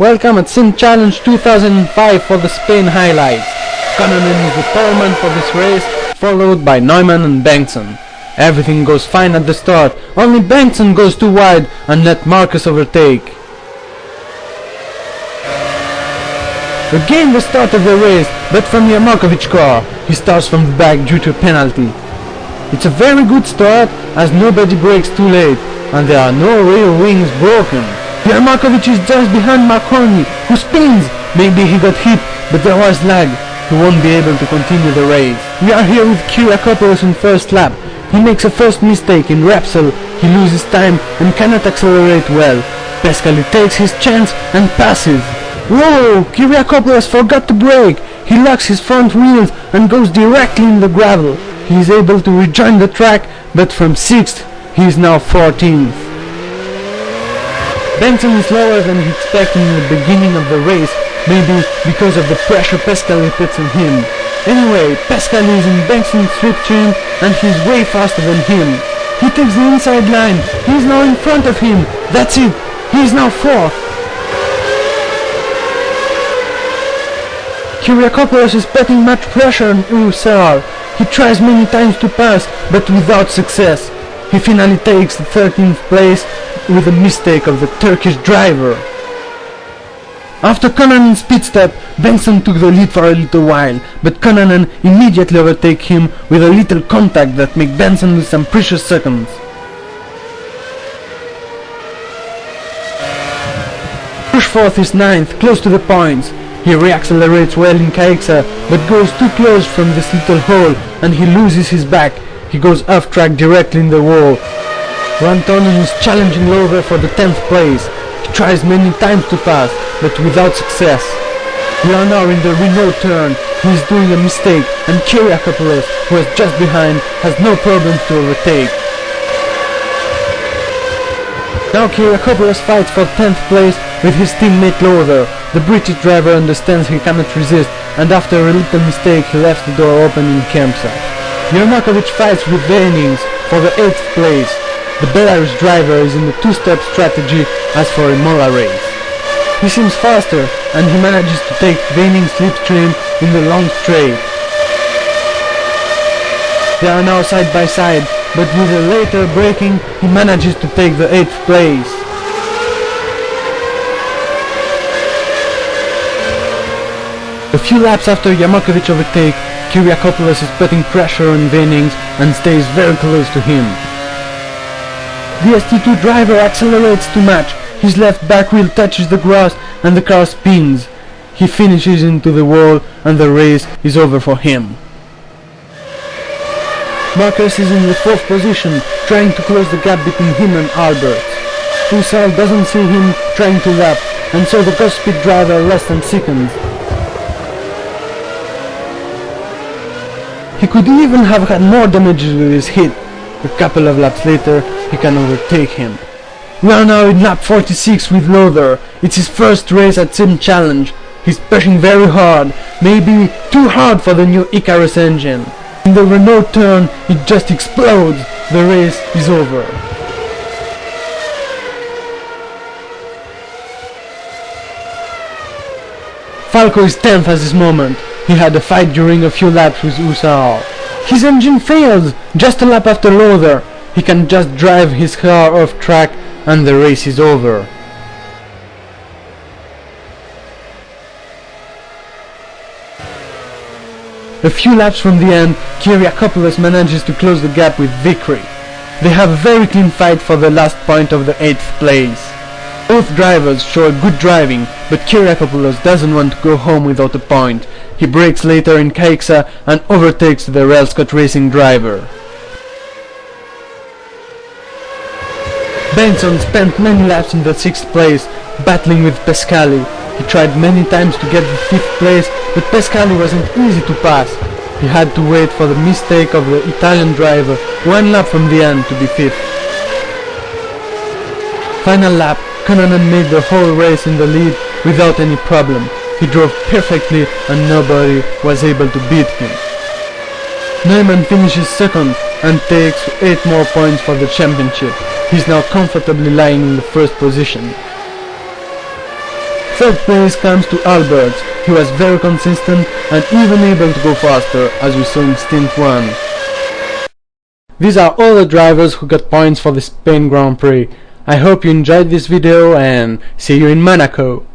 Welcome at Sim Challenge 2005 for the Spain highlights. Konanen is the poleman for this race, followed by Neumann and Bengtsson. Everything goes fine at the start, only Bengtsson goes too wide and let Marcus overtake. Again the start of the race, but from Yamarkovic's car. He starts from the back due to a penalty. It's a very good start as nobody brakes too late and there are no rear wings broken. Yamarkovic is just behind Marconi, who spins. Maybe he got hit, but there was lag. He won't be able to continue the race. We are here with Kiriakopoulos in first lap. He makes a first mistake in Repsol. He loses time and cannot accelerate well. Pescali takes his chance and passes. Whoa! Kiriakopoulos forgot to brake. He locks his front wheels and goes directly in the gravel. He is able to rejoin the track, but from 6th, he is now 14th. Bengtsson is lower than he expected in the beginning of the race, maybe because of the pressure Pescali puts on him. Anyway, Pescali is in Bengtsson's slipstream and he is way faster than him. He takes the inside line. He is now in front of him. That's it. He is now 4th. Kiriakopoulos is putting much pressure on USR. He tries many times to pass, but without success. He finally takes the 13th place with a mistake of the Turkish driver. After Konanen's pit stop, Bengtsson took the lead for a little while, but Konanen immediately overtakes him with a little contact that makes Bengtsson lose some precious seconds. Rushforth is 9th, close to the points. He reaccelerates well in Kaasa, but goes too close from this little hole and he loses his back. He goes off track directly in the wall. Rantanen is challenging Lover for the 10th place. He tries many times to pass, but without success. We are now in the Renault turn. He is doing a mistake and Kiriakopoulos, who is just behind, has no problem to overtake. Now Kiriakopoulos fights for 10th place with his teammate Lover. The British driver understands he cannot resist and after a little mistake he left the door open in Kaasa. Yamarkovic fights with Venings for the 8th place. The Belarus driver is in the two-step strategy as for a Imola race. He seems faster and he manages to take Venings' slipstream in the long straight. They are now side by side, but with a later braking he manages to take the 8th place. A few laps after Yamarkovic overtake, Kiriakopoulos is putting pressure on Venings and stays very close to him. The ST2 driver accelerates too much. His left back wheel touches the grass and the car spins. He finishes into the wall and the race is over for him. Marcus is in the 4th position, trying to close the gap between him and Aalberts. Ussal doesn't see him trying to lap, and so the Ghost Speed driver less than 2nd. He could even have had more damages with his hit. A couple of laps later, he can overtake him. We are now in lap 46 with Lothar. It's his first race at Sim Challenge. He's pushing very hard, maybe too hard for the new Icarus engine. In the Renault turn, it just explodes. The race is over. Falco is 10th at this moment. He had a fight during a few laps with Ussal. His engine fails just a lap after Lothar. He can just drive his car off track and the race is over. A few laps from the end, Kiriakopoulos manages to close the gap with victory. They have a very clean fight for the last point of the 8th place. Both drivers show a good driving, but Kiriakopoulos doesn't want to go home without a point. He brakes later in Kaasa and overtakes the Railscott Racing driver. Bengtsson spent many laps in the 6th place, battling with Pescali. He tried many times to get the 5th place, but Pescali wasn't easy to pass. He had to wait for the mistake of the Italian driver 1 lap from the end to be 5th. Final lap, Konanen made the whole race in the lead without any problem. He drove perfectly and nobody was able to beat him. Neumann finishes 2nd and takes 8 more points for the championship. He's now comfortably lying in the 1st position. third place comes to Aalberts. He was very consistent and even able to go faster, as we saw in stint 1. These are all the drivers who got points for the Spain Grand Prix. I hope you enjoyed this video and see you in Monaco!